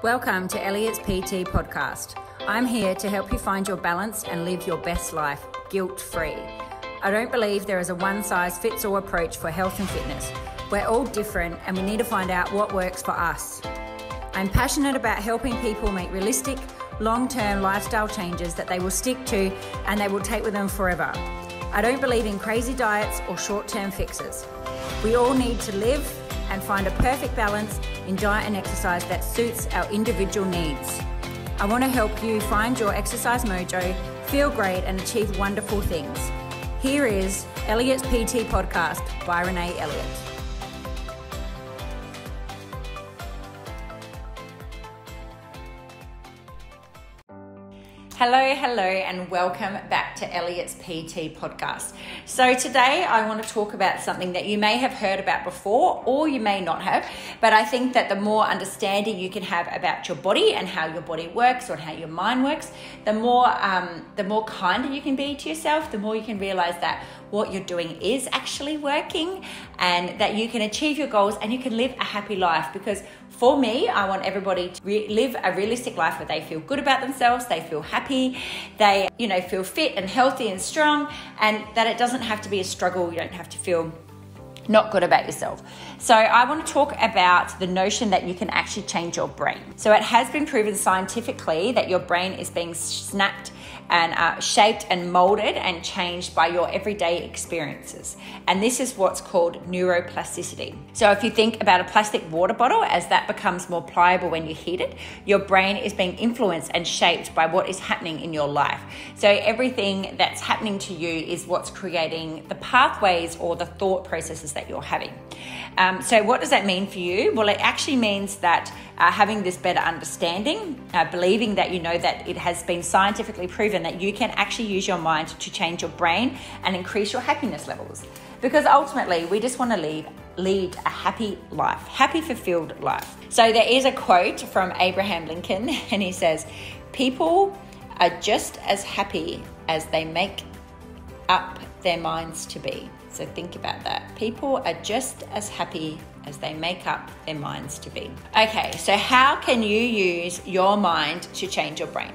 Welcome to Elliott's PT podcast. I'm here to help you find your balance and live your best life guilt-free. I don't believe there is a one-size-fits-all approach for health and fitness. We're all different and we need to find out what works for us. I'm passionate about helping people make realistic, long-term lifestyle changes that they will stick to and they will take with them forever. I don't believe in crazy diets or short-term fixes. We all need to live and find a perfect balance in diet and exercise that suits our individual needs. I want to help you find your exercise mojo, feel great and achieve wonderful things. Here is Elliott's PT podcast by Renee Elliott. Hello, and welcome back to Elliott's PT podcast. So today I want to talk about something that you may have heard about before or you may not have, but I think that the more understanding you can have about your body and how your body works or how your mind works, the more kinder you can be to yourself, the more you can realize that what you're doing is actually working and that you can achieve your goals and you can live a happy life. Because for me, I want everybody to live a realistic life where they feel good about themselves, they feel happy, they feel fit and healthy and strong, and that it doesn't have to be a struggle. You don't have to feel not good about yourself. So I want to talk about the notion that you can actually change your brain. So it has been proven scientifically that your brain is being snapped and shaped and molded and changed by your everyday experiences. And this is what's called neuroplasticity. So if you think about a plastic water bottle, as that becomes more pliable when you heat it, your brain is being influenced and shaped by what is happening in your life. So everything that's happening to you is what's creating the pathways or the thought processes that you're having. So what does that mean for you? Well, it actually means that having this better understanding, believing that you know that it has been scientifically proven that you can actually use your mind to change your brain and increase your happiness levels. Because ultimately, we just want to lead a happy life, happy, fulfilled life. So there is a quote from Abraham Lincoln, and he says, "People are just as happy as they make up their minds to be." So think about that. People are just as happy as they make up their minds to be. Okay, so how can you use your mind to change your brain?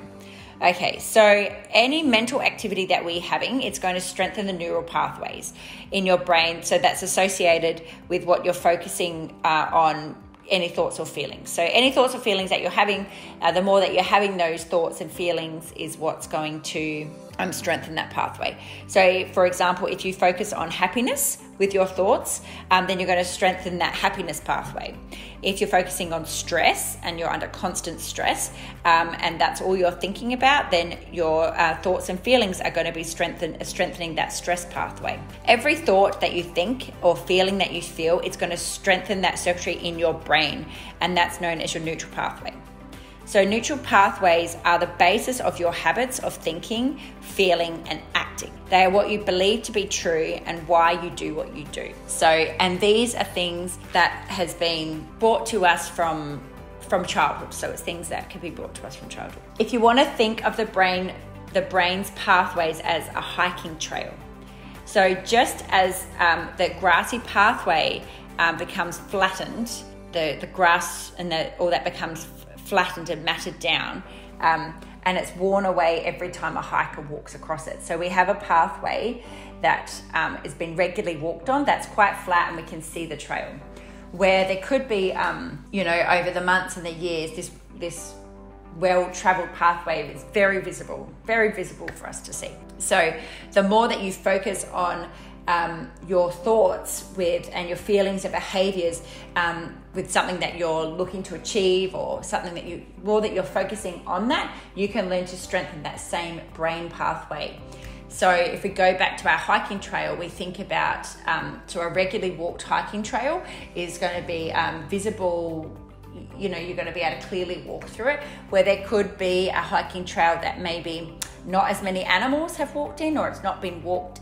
Okay, so any mental activity that we're having, it's going to strengthen the neural pathways in your brain. So that's associated with what you're focusing on, any thoughts or feelings. So any thoughts or feelings that you're having, the more that you're having those thoughts and feelings is what's going to strengthen that pathway. So for example, if you focus on happiness with your thoughts, then you're going to strengthen that happiness pathway. If you're focusing on stress and you're under constant stress, and that's all you're thinking about, then your thoughts and feelings are going to be strengthening that stress pathway. Every thought that you think or feeling that you feel, it's going to strengthen that circuitry in your brain, and that's known as your neutral pathway. So neutral pathways are the basis of your habits of thinking, feeling, and acting. They are what you believe to be true and why you do what you do. So, and these are things that has been brought to us from childhood. So it's things that can be brought to us from childhood. If you want to think of the brain's pathways as a hiking trail. So just as the grassy pathway becomes flattened, the grass and all that becomes flattened and matted down, and it's worn away every time a hiker walks across it. So we have a pathway that has been regularly walked on that's quite flat and we can see the trail. Where there could be, over the months and the years, this well-traveled pathway is very visible for us to see. So the more that you focus on your thoughts and your feelings and behaviors with something that you're looking to achieve or something that you're focusing on, that you can learn to strengthen that same brain pathway. So if we go back to our hiking trail, we think about so a regularly walked hiking trail is going to be visible. You're going to be able to clearly walk through it, where there could be a hiking trail that maybe not as many animals have walked in, or it's not been walked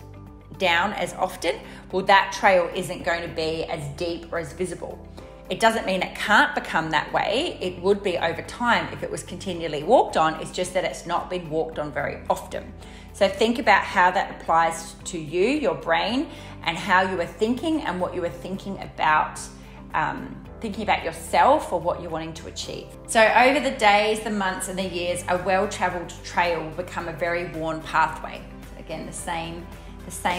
down as often. Well, that trail isn't going to be as deep or as visible. It doesn't mean it can't become that way. It would be over time if it was continually walked on. It's just that it's not been walked on very often. So think about how that applies to you, your brain, and how you are thinking and what you are thinking about thinking about yourself or what you're wanting to achieve. So over the days, the months and the years, a well-traveled trail will become a very worn pathway. Again, the same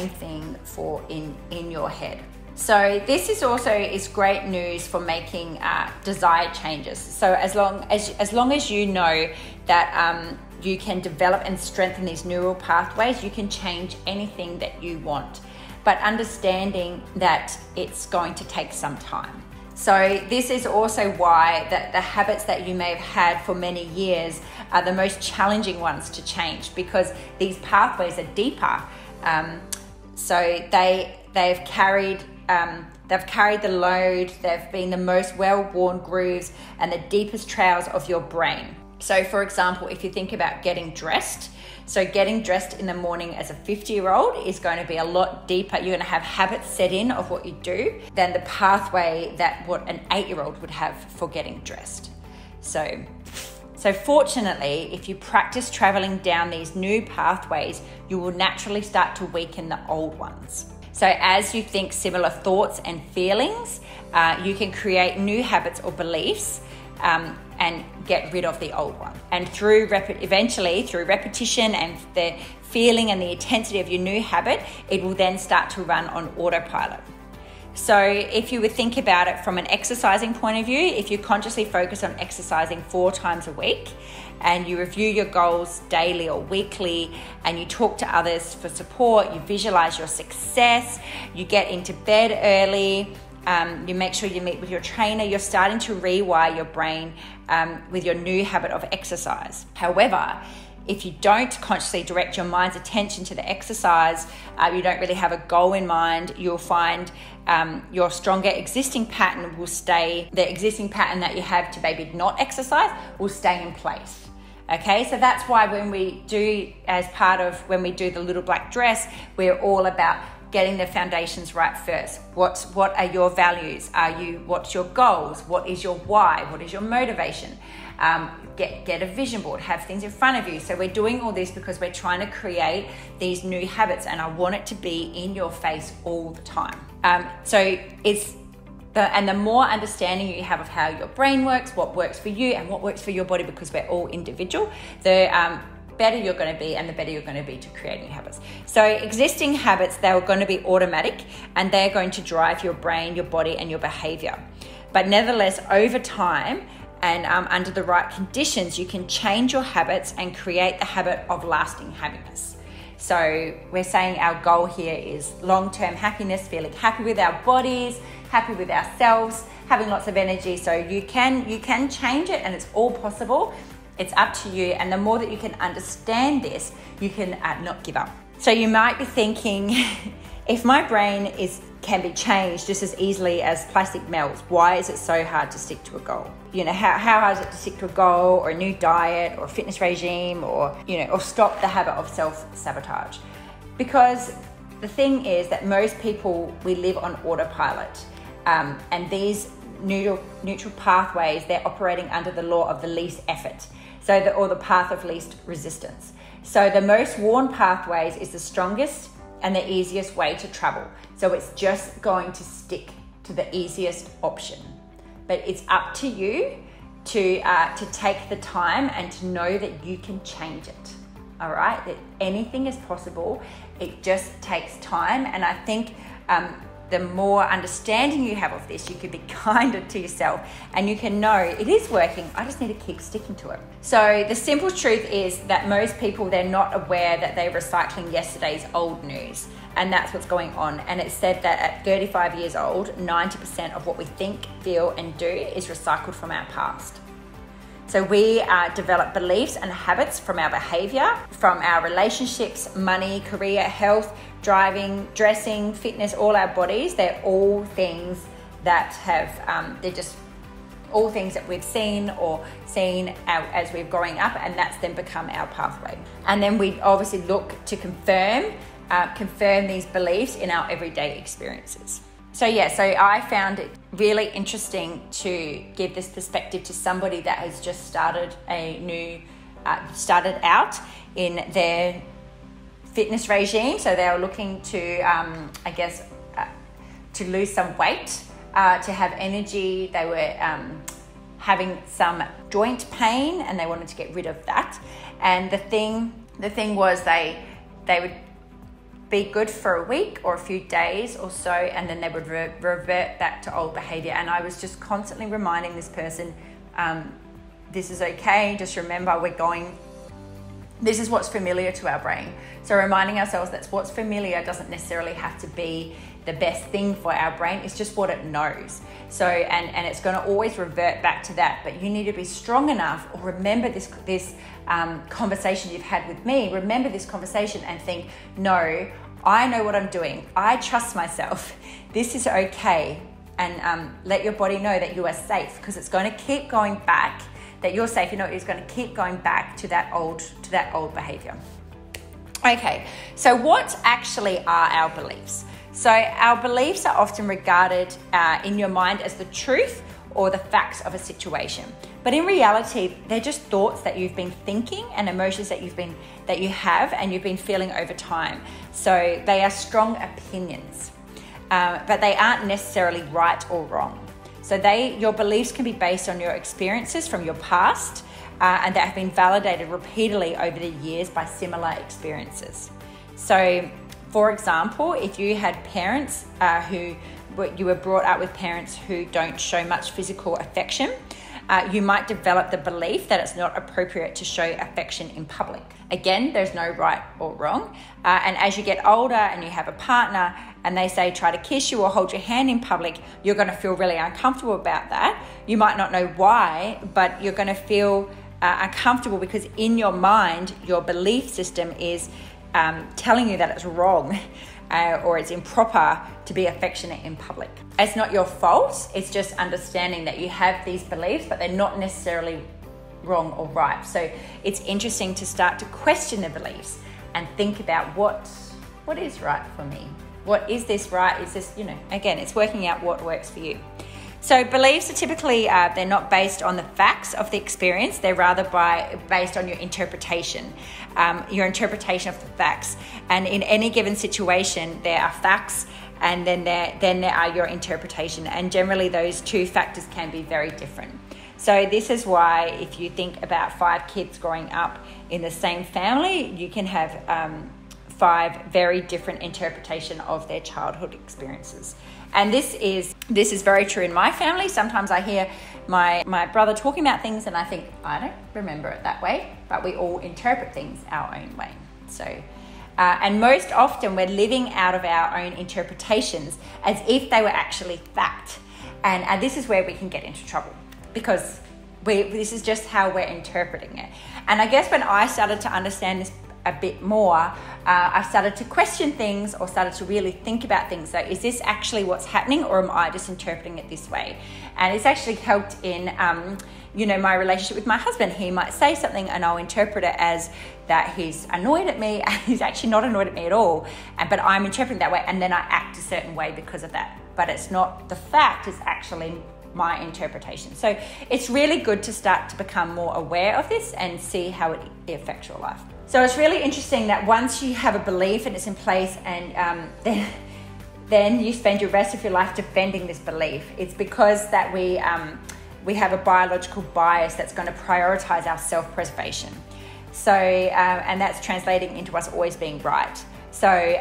thing for in your head. So this is great news for making desired changes. So as long as you know that you can develop and strengthen these neural pathways, you can change anything that you want, but understanding that it's going to take some time. So this is also why the habits that you may have had for many years are the most challenging ones to change, because these pathways are deeper. So they've carried the load. They've been the most well-worn grooves and the deepest trails of your brain. So for example, if you think about getting dressed, so getting dressed in the morning as a 50-year-old is going to be a lot deeper. You're going to have habits set in of what you do than the pathway that what an 8-year-old would have for getting dressed. So fortunately, if you practice traveling down these new pathways, you will naturally start to weaken the old ones. So as you think similar thoughts and feelings, you can create new habits or beliefs and get rid of the old one. And eventually through repetition and the feeling and the intensity of your new habit, it will then start to run on autopilot. So if you would think about it from an exercising point of view, if you consciously focus on exercising 4 times a week and you review your goals daily or weekly and you talk to others for support, you visualize your success, you get into bed early, you make sure you meet with your trainer, you're starting to rewire your brain with your new habit of exercise. However, if you don't consciously direct your mind's attention to the exercise, you don't really have a goal in mind, you'll find your stronger existing pattern will stay, the existing pattern that you have to maybe not exercise will stay in place. Okay, so that's why when we do the little black dress, we're all about getting the foundations right first. What are your values? What's your goals? What is your why? What is your motivation? Get a vision board, have things in front of you. So we're doing all this because we're trying to create these new habits, and I want it to be in your face all the time. The more understanding you have of how your brain works, what works for you and what works for your body, because we're all individual, the better you're going to be and the better you're going to be to create new habits. So existing habits, they're going to be automatic and they're going to drive your brain, your body and your behavior. But nevertheless, over time and under the right conditions, you can change your habits and create the habit of lasting happiness. So we're saying our goal here is long-term happiness, feeling happy with our bodies, happy with ourselves, having lots of energy. So you can change it and it's all possible. It's up to you, and the more that you can understand this, you can not give up. So you might be thinking, if my brain can be changed just as easily as plastic melts, why is it so hard to stick to a goal? How hard is it to stick to a goal or a new diet or a fitness regime or stop the habit of self-sabotage? Because the thing is that most people, we live on autopilot, and these neutral pathways, they're operating under the law of the least effort. Or the path of least resistance. So the most worn pathways is the strongest and the easiest way to travel. So it's just going to stick to the easiest option. But it's up to you to take the time and to know that you can change it. All right, that anything is possible. It just takes time, and I think the more understanding you have of this, you can be kinder to yourself and you can know it is working. I just need to keep sticking to it. So the simple truth is that most people, they're not aware that they're recycling yesterday's old news, and that's what's going on. And it's said that at 35 years old, 90% of what we think, feel and do is recycled from our past. So we develop beliefs and habits from our behavior, from our relationships, money, career, health, driving, dressing, fitness, all our bodies. They're all things that have, they're just all things that we've seen as we're growing up, and that's then become our pathway. And then we obviously look to confirm these beliefs in our everyday experiences. So I found it really interesting to give this perspective to somebody that has just started out in their fitness regime. So they were looking to, to lose some weight to have energy. They were having some joint pain, and they wanted to get rid of that. And the thing was they would be good for a week or a few days or so, and then they would revert back to old behavior. And I was just constantly reminding this person, this is okay. Just remember, this is what's familiar to our brain. So reminding ourselves that what's familiar doesn't necessarily have to be the best thing for our brain. It's just what it knows. So, and it's going to always revert back to that. But you need to be strong enough, or remember this conversation you've had with me. Remember this conversation and think, no, I know what I'm doing. I trust myself. This is okay. And let your body know that you are safe, because it's going to keep going back, that you're safe. You know, it's going to keep going back to that old behavior. Okay, so what actually are our beliefs? So our beliefs are often regarded in your mind as the truth or the facts of a situation. But in reality, they're just thoughts that you've been thinking and emotions that you have and you've been feeling over time. So they are strong opinions, but they aren't necessarily right or wrong. So your beliefs can be based on your experiences from your past, and that have been validated repeatedly over the years by similar experiences. So, for example, if you had parents you were brought up with parents who don't show much physical affection, you might develop the belief that it's not appropriate to show affection in public. Again, there's no right or wrong. And as you get older and you have a partner and they say try to kiss you or hold your hand in public, you're going to feel really uncomfortable about that. You might not know why, but you're going to feel uncomfortable because in your mind, your belief system is telling you that it's wrong or it's improper to be affectionate in public. It's not your fault. It's just understanding that you have these beliefs, but they're not necessarily wrong or right. So it's interesting to start to question the beliefs and think about what is right for me. What is this right? Is this, again, it's working out what works for you. So beliefs are typically, they're not based on the facts of the experience. They're rather based on your interpretation of the facts. And in any given situation, there are facts and then there are your interpretation. And generally those two factors can be very different. So this is why if you think about 5 kids growing up in the same family, you can have 5 very different interpretation of their childhood experiences. And this is very true in my family. Sometimes I hear my brother talking about things and I think, I don't remember it that way, but we all interpret things our own way. So, and most often we're living out of our own interpretations as if they were actually fact. And this is where we can get into trouble because this is just how we're interpreting it. And I guess when I started to understand this a bit more, I started to question things or started to really think about things. So is this actually what's happening or am I just interpreting it this way? And it's actually helped in, my relationship with my husband. He might say something and I'll interpret it as that he's annoyed at me and he's actually not annoyed at me at all. But I'm interpreting that way and then I act a certain way because of that. But it's not the fact, it's actually my interpretation. So it's really good to start to become more aware of this and see how it affects your life. So it's really interesting that once you have a belief and it's in place and then you spend your rest of your life defending this belief. It's because that we have a biological bias that's going to prioritize our self-preservation. So, and that's translating into us always being right. So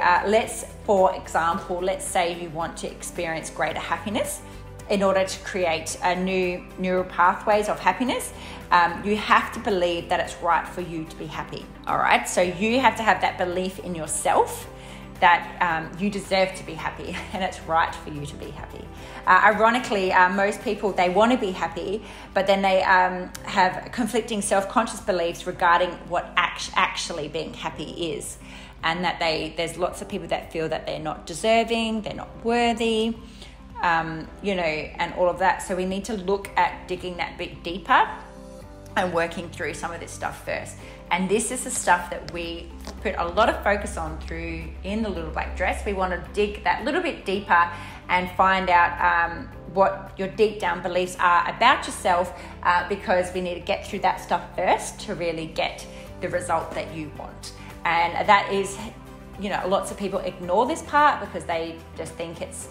for example, let's say you want to experience greater happiness. In order to create a new neural pathways of happiness, you have to believe that it's right for you to be happy. All right. So you have to have that belief in yourself that you deserve to be happy and it's right for you to be happy. Ironically, most people, they want to be happy, but then they have conflicting self-conscious beliefs regarding what actually being happy is. And that there's lots of people that feel that they're not deserving, they're not worthy, and all of that. So we need to look at digging that bit deeper and working through some of this stuff first. And this is the stuff that we put a lot of focus on through in the Little Black Dress. We want to dig that little bit deeper and find out what your deep down beliefs are about yourself, because we need to get through that stuff first to really get the result that you want. And that is, lots of people ignore this part because they just think it's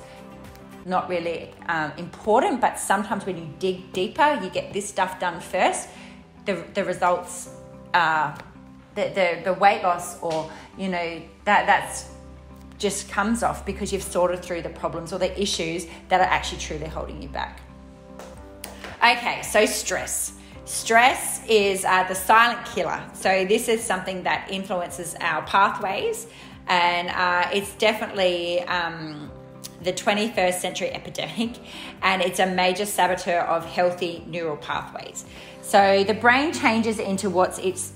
not really important, but sometimes when you dig deeper, you get this stuff done first, the results are the weight loss, or that's just comes off because you've sorted through the problems or the issues that are actually truly holding you back. Okay, so stress. Stress is the silent killer. So this is something that influences our pathways, and it's definitely the 21st century epidemic, and it's a major saboteur of healthy neural pathways. So the brain changes into what it's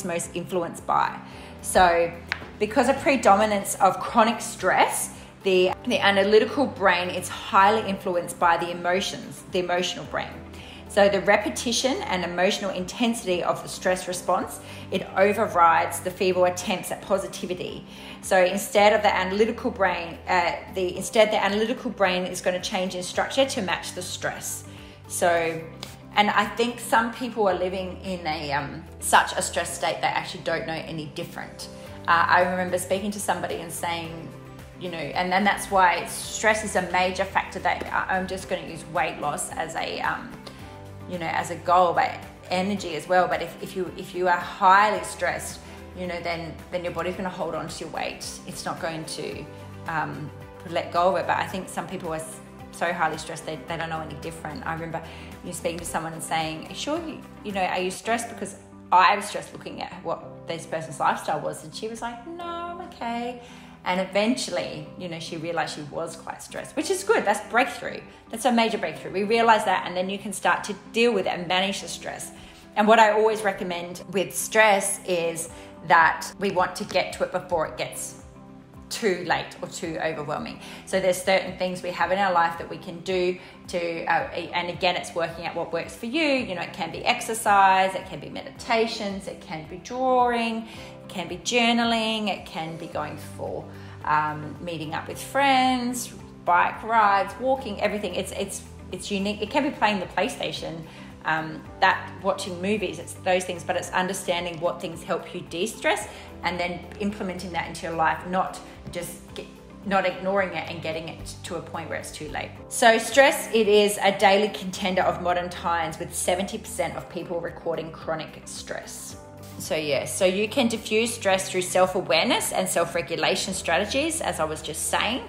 most influenced by. So because of predominance of chronic stress, the analytical brain is highly influenced by the emotions, the emotional brain. So the repetition and emotional intensity of the stress response, it overrides the feeble attempts at positivity. So instead of the analytical brain, the analytical brain is going to change in structure to match the stress. So, and I think some people are living in such a stress state that actually don't know any different. I remember speaking to somebody and saying, and then that's why stress is a major factor that I'm just going to use weight loss as a goal, but energy as well. But if you are highly stressed, then your body's going to hold on to your weight. It's not going to let go of it. But I think some people are so highly stressed they don't know any different. I remember speaking to someone and saying, are you stressed? Because I was stressed looking at what this person's lifestyle was, and she was like, no, I'm okay. And eventually, she realized she was quite stressed, which is good. That's breakthrough. That's a major breakthrough. We realize that, and then you can start to deal with it and manage the stress. And what I always recommend with stress is that we want to get to it before it gets too late or too overwhelming. So there's certain things we have in our life that we can do and again, it's working out what works for you. It can be exercise, it can be meditations, it can be drawing, it can be journaling, it can be going for meeting up with friends, bike rides, walking, everything. It's unique. It can be playing the PlayStation, watching movies, it's those things, but it's understanding what things help you de-stress and then implementing that into your life, not ignoring it and getting it to a point where it's too late. So stress, it is a daily contender of modern times, with 70% of people recording chronic stress. So you can diffuse stress through self-awareness and self-regulation strategies, as I was just saying,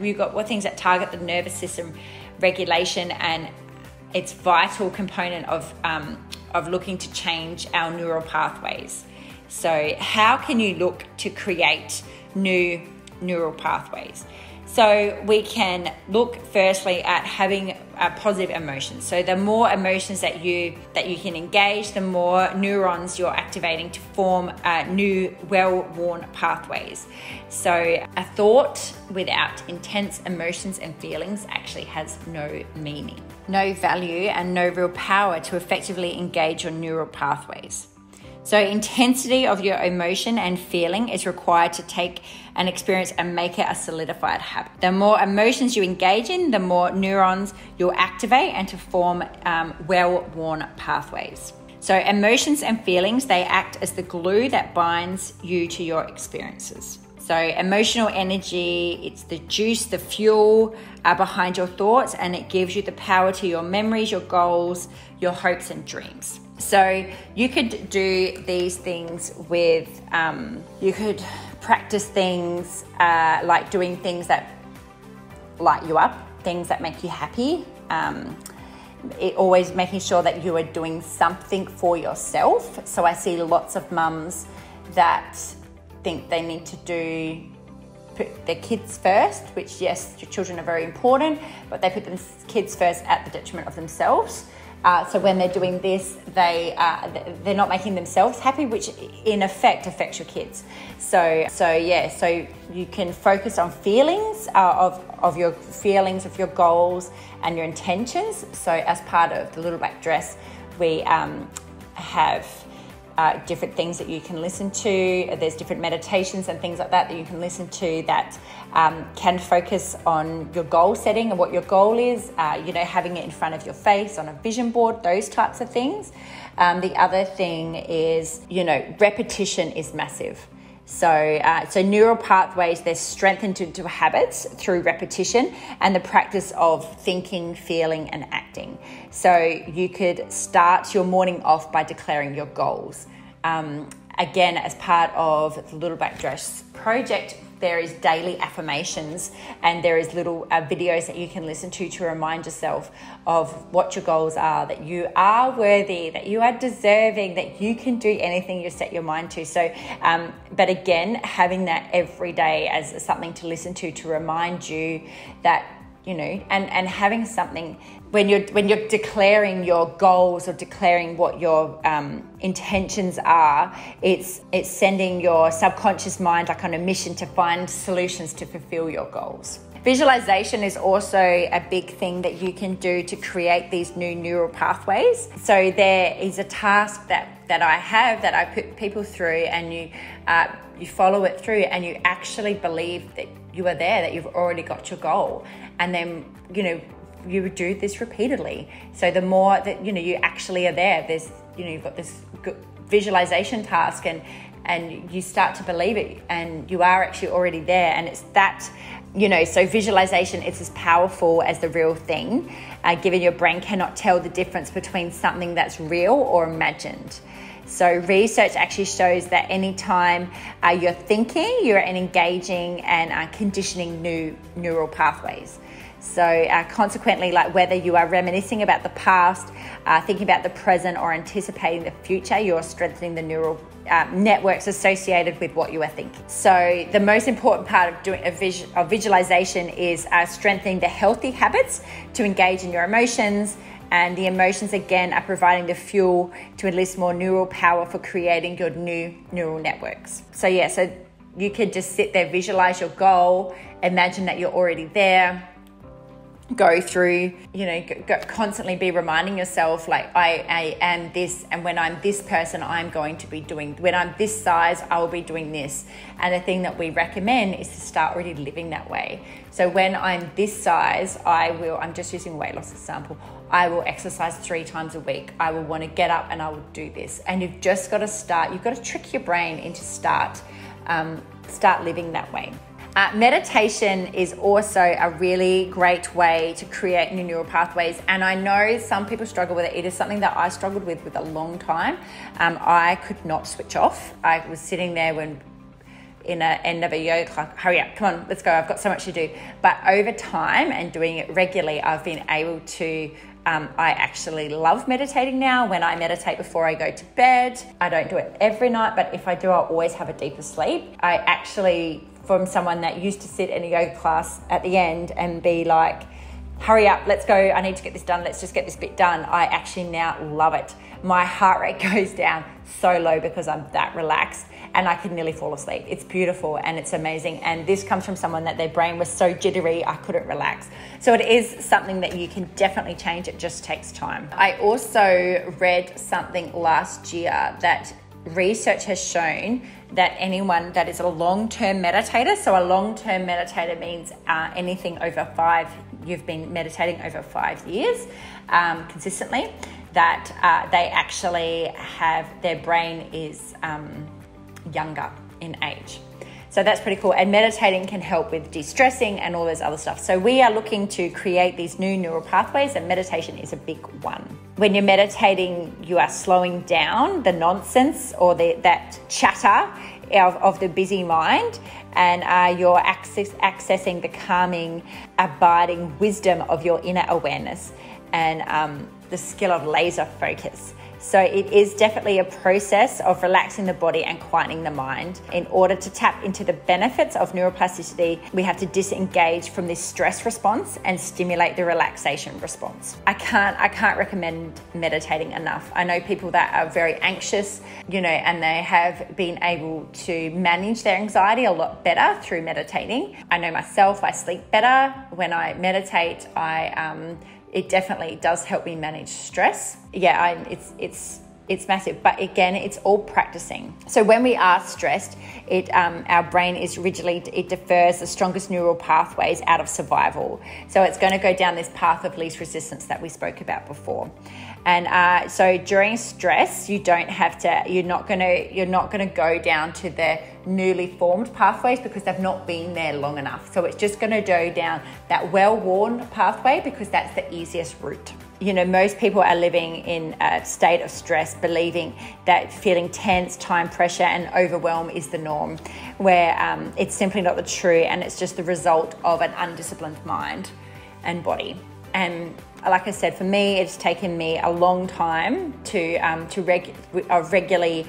we've got what things that target the nervous system regulation, and it's vital component of looking to change our neural pathways. So how can you look to create new neural pathways? So we can look firstly at having positive emotions. So the more emotions that you can engage, the more neurons you're activating to form new well-worn pathways. So a thought without intense emotions and feelings actually has no meaning, no value, and no real power to effectively engage your neural pathways. So intensity of your emotion and feeling is required to take an experience and make it a solidified habit. The more emotions you engage in, the more neurons you'll activate and to form well-worn pathways. So emotions and feelings, they act as the glue that binds you to your experiences. So emotional energy, it's the juice, the fuel behind your thoughts, and it gives you the power to your memories, your goals, your hopes and dreams. So you could do these things with, you could practice things like doing things that light you up, things that make you happy. Always making sure that you are doing something for yourself. So I see lots of mums that think they need to put their kids first, which yes, your children are very important, but they put their kids first at the detriment of themselves. So when they're doing this, they're not making themselves happy, which in effect affects your kids. So you can focus on feelings of your feelings, of your goals and your intentions. So as part of the Little Black Dress, we have different things that you can listen to. There's different meditations and things like that you can listen to that can focus on your goal setting and what your goal is, having it in front of your face on a vision board, those types of things. The other thing is, repetition is massive. So neural pathways, they're strengthened into habits through repetition and the practice of thinking, feeling, and acting. So you could start your morning off by declaring your goals. Again, as part of the Little Black Dress project, there is daily affirmations and there is little videos that you can listen to remind yourself of what your goals are, that you are worthy, that you are deserving, that you can do anything you set your mind to. So, but again, having that every day as something to listen to remind you that, you know, and having something when you're declaring your goals or declaring what your intentions are, it's sending your subconscious mind like on a mission to find solutions to fulfill your goals. Visualization is also a big thing that you can do to create these new neural pathways. So there is a task that I have that I put people through, and you follow it through, and you actually believe that you are there, that you've already got your goal, and then you would do this repeatedly. So the more that you actually are there, there's you've got this visualization task, and you start to believe it, and you are actually already there. And it's that, so visualization is as powerful as the real thing, given your brain cannot tell the difference between something that's real or imagined. So research actually shows that anytime you're thinking, you're engaging and conditioning new neural pathways. So consequently, like whether you are reminiscing about the past, thinking about the present, or anticipating the future, you're strengthening the neural networks associated with what you are thinking. So the most important part of doing a visualization is strengthening the healthy habits to engage in your emotions. And the emotions, again, are providing the fuel to enlist more neural power for creating your new neural networks. So you could just sit there, visualize your goal, imagine that you're already there, go through, constantly be reminding yourself, like, I am this, and when I'm this person, I'm going to be doing, when I'm this size, I will be doing this. And the thing that we recommend is to start already living that way. So when I'm this size, I'm just using a weight loss example, I will exercise 3 times a week. I will want to get up and I will do this. And you've just got to start, you've got to trick your brain into start living that way. Meditation is also a really great way to create new neural pathways. And I know some people struggle with it. It is something that I struggled with a long time. I could not switch off. I was sitting there in an end of a yoga class, hurry up, come on, let's go, I've got so much to do. But over time and doing it regularly, I've been able to, I actually love meditating now. When I meditate before I go to bed, I don't do it every night, but if I do, I'll always have a deeper sleep. I actually, from someone that used to sit in a yoga class at the end and be like, hurry up, let's go, I need to get this done, let's just get this bit done, I actually now love it. My heart rate goes down so low because I'm that relaxed, and I can nearly fall asleep. It's beautiful and it's amazing. And this comes from someone that their brain was so jittery, I couldn't relax. So it is something that you can definitely change. It just takes time. I also read something last year that research has shown that anyone that is a long-term meditator, so a long-term meditator means anything over you've been meditating over 5 years consistently, that they actually their brain is younger in age. So that's pretty cool. And meditating can help with de-stressing and all those other stuff. So we are looking to create these new neural pathways, and meditation is a big one. When you're meditating, you are slowing down the nonsense or that chatter of the busy mind, and you're accessing the calming, abiding wisdom of your inner awareness and the skill of laser focus. So it is definitely a process of relaxing the body and quietening the mind. In order to tap into the benefits of neuroplasticity, we have to disengage from this stress response and stimulate the relaxation response. I can't recommend meditating enough. I know people that are very anxious, and they have been able to manage their anxiety a lot better through meditating. I know myself, I sleep better when I meditate. It definitely does help me manage stress. Yeah, it's It's massive, but again, it's all practicing. So when we are stressed, our brain is it defers the strongest neural pathways out of survival. So it's going to go down this path of least resistance that we spoke about before. And so during stress, you're not going to go down to the newly formed pathways because they've not been there long enough. So it's just going to go down that well-worn pathway because that's the easiest route. You know, most people are living in a state of stress, believing that feeling tense, time pressure, and overwhelm is the norm, where it's simply not the true, and it's just the result of an undisciplined mind and body. And like I said, for me, it's taken me a long time to regularly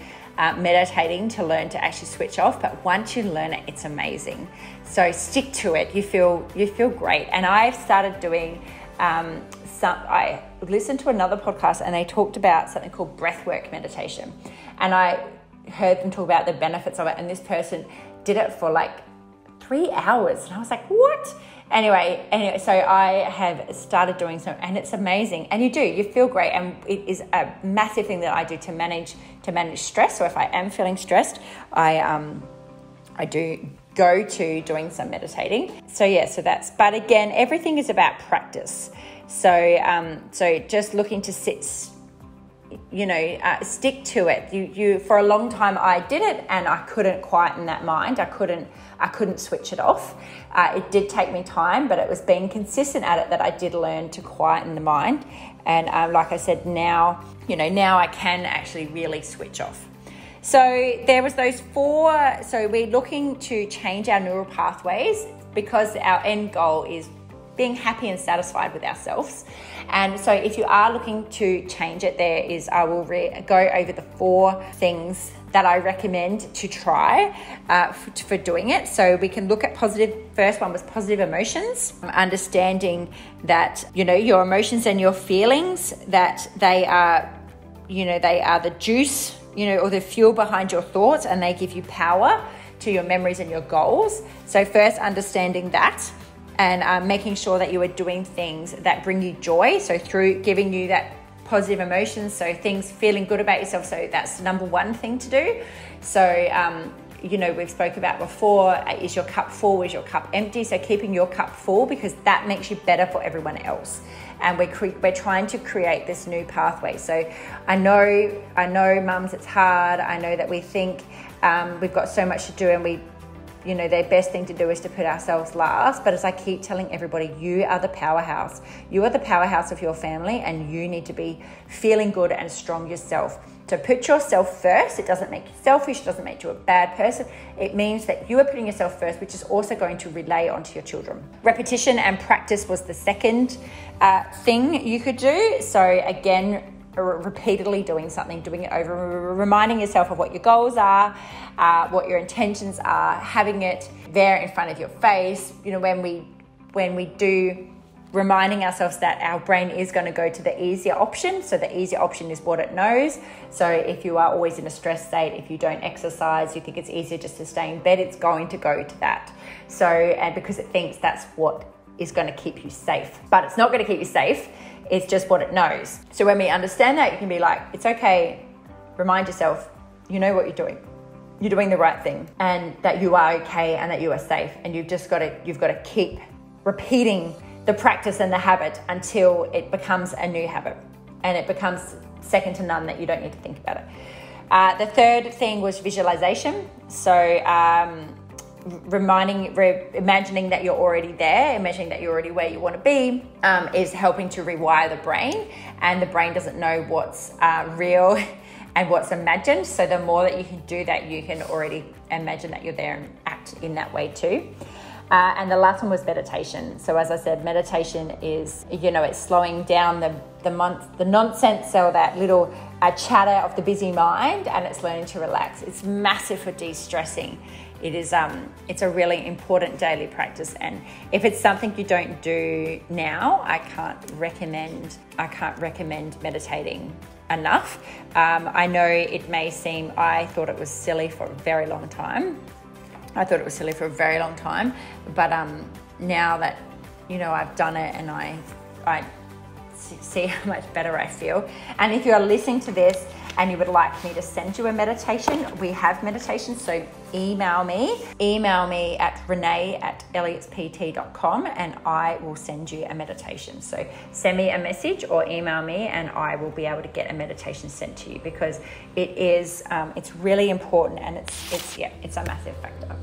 meditating to learn to actually switch off. But once you learn it, it's amazing. So stick to it. You feel great. And I've started doing I listened to another podcast and they talked about something called Breathwork Meditation. And I heard them talk about the benefits of it. And this person did it for like 3 hours. And I was like, what? Anyway, so I have started doing some, and it's amazing. And you feel great. And it is a massive thing that I do to manage stress. So if I am feeling stressed, I do go to doing some meditating. But again, everything is about practice. So just looking to stick to it. You for a long time I did it and I couldn't quieten that mind. I couldn't switch it off. It did take me time, but it was being consistent at it that I did learn to quieten the mind. And like I said, now I can actually really switch off. So there was those 4. So we're looking to change our neural pathways because our end goal is being happy and satisfied with ourselves. And so if you are looking to change it, I will go over the 4 things that I recommend to try for doing it. So we can look at first one was positive emotions, understanding that, your emotions and your feelings, that they are the juice, or the fuel behind your thoughts, and they give you power to your memories and your goals. So first, understanding that and making sure that you are doing things that bring you joy. So through giving you that positive emotions, so things feeling good about yourself. So that's number 1 thing to do. So, we've spoke about before, is your cup full, is your cup empty? So keeping your cup full, because that makes you better for everyone else. And we're trying to create this new pathway. So I know mums, it's hard. I know that we think we've got so much to do, and the best thing to do is to put ourselves last. But as I keep telling everybody, you are the powerhouse. You are the powerhouse of your family, and you need to be feeling good and strong yourself. So put yourself first. It doesn't make you selfish. It doesn't make you a bad person. It means that you are putting yourself first, which is also going to relay onto your children. Repetition and practice was the second thing you could do. So again, repeatedly doing something, doing it over, reminding yourself of what your goals are, what your intentions are, having it there in front of your face. When we do, reminding ourselves that our brain is going to go to the easier option. So the easier option is what it knows. So if you are always in a stress state, if you don't exercise, you think it's easier just to stay in bed, it's going to go to that. So, and because it thinks that's what is going to keep you safe, but it's not going to keep you safe. It's just what it knows. So when we understand that, you can be like, it's okay. Remind yourself, you know what you're doing. You're doing the right thing, and that you are okay and that you are safe. And you've got to keep repeating the practice and the habit until it becomes a new habit and it becomes second to none, that you don't need to think about it. The third thing was visualization. So imagining that you're already there, imagining that you're already where you want to be, is helping to rewire the brain. And the brain doesn't know what's real and what's imagined. So the more that you can do that, you can already imagine that you're there and act in that way too. And the last one was meditation. So as I said, meditation is, it's slowing down the nonsense, or that little chatter of the busy mind, and it's learning to relax. It's massive for de-stressing. It is, it's a really important daily practice. And if it's something you don't do now, I can't recommend meditating enough. I know it may seem, I thought it was silly for a very long time. But now that, I've done it, and I see how much better I feel. And if you're listening to this and you would like me to send you a meditation, we have meditations. So email me at renee@elliottpt.com and I will send you a meditation. So send me a message or email me and I will be able to get a meditation sent to you, because it is it's really important, and it's a massive factor.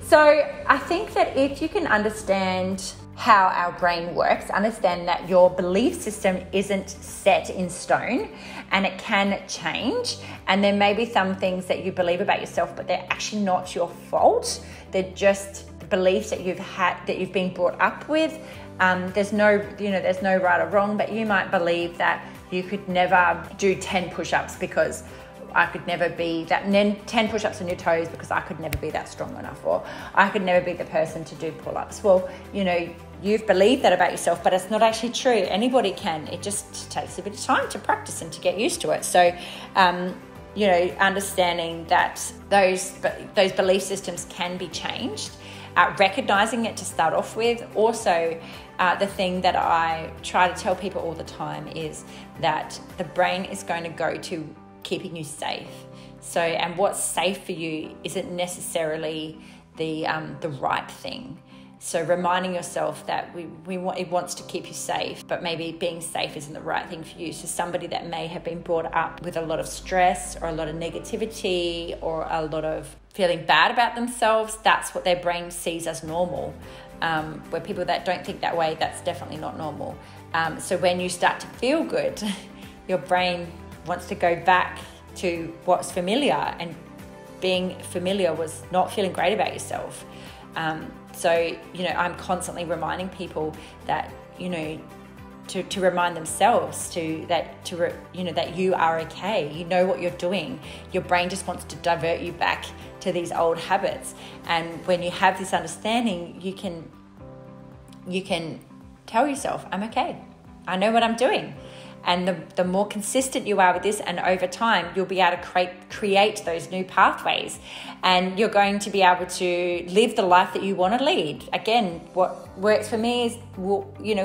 So I think that if you can understand how our brain works, understand that your belief system isn't set in stone and it can change, and there may be some things that you believe about yourself but they're actually not your fault. They're just beliefs that you've been brought up with. There's no right or wrong, but you might believe that you could never do 10 push-ups because I could never be that, and then 10 push-ups on your toes because I could never be that strong enough, or I could never be the person to do pull-ups. Well, you've believed that about yourself, but it's not actually true. Anybody can. It just takes a bit of time to practice and to get used to it. So, understanding that those belief systems can be changed, recognizing it to start off with. Also, the thing that I try to tell people all the time is that the brain is going to go to keeping you safe. So, and what's safe for you isn't necessarily the right thing. So reminding yourself that it wants to keep you safe, but maybe being safe isn't the right thing for you. So somebody that may have been brought up with a lot of stress or a lot of negativity or a lot of feeling bad about themselves, that's what their brain sees as normal. Where people that don't think that way, that's definitely not normal. So when you start to feel good, your brain wants to go back to what's familiar, and being familiar was not feeling great about yourself. So I'm constantly reminding people that to remind themselves that you are okay. You know what you're doing. Your brain just wants to divert you back to these old habits, and when you have this understanding, you can tell yourself, I'm okay. I know what I'm doing. And the more consistent you are with this, and over time, you'll be able to create those new pathways, and you're going to be able to live the life that you want to lead. Again, what works for me is,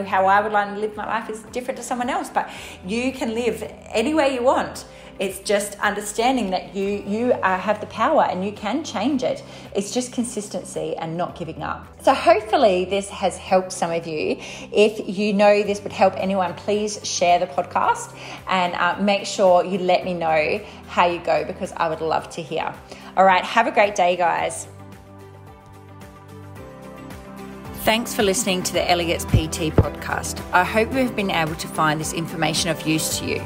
how I would like to live my life is different to someone else, but you can live any way you want. It's just understanding that you have the power and you can change it. It's just consistency and not giving up. So hopefully this has helped some of you. If you know this would help anyone, please share the podcast and make sure you let me know how you go, because I would love to hear. All right, have a great day, guys. Thanks for listening to the Elliott's PT podcast. I hope you've been able to find this information of use to you.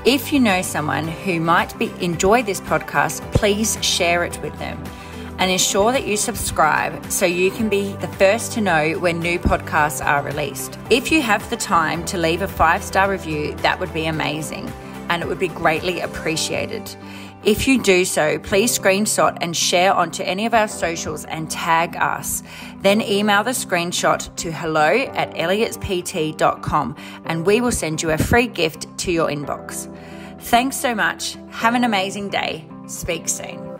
If you know someone who might enjoy this podcast, please share it with them and ensure that you subscribe so you can be the first to know when new podcasts are released. If you have the time to leave a 5-star review, that would be amazing and it would be greatly appreciated. If you do so, please screenshot and share onto any of our socials and tag us. Then email the screenshot to hello@elliottpt.com and we will send you a free gift to your inbox. Thanks so much. Have an amazing day. Speak soon.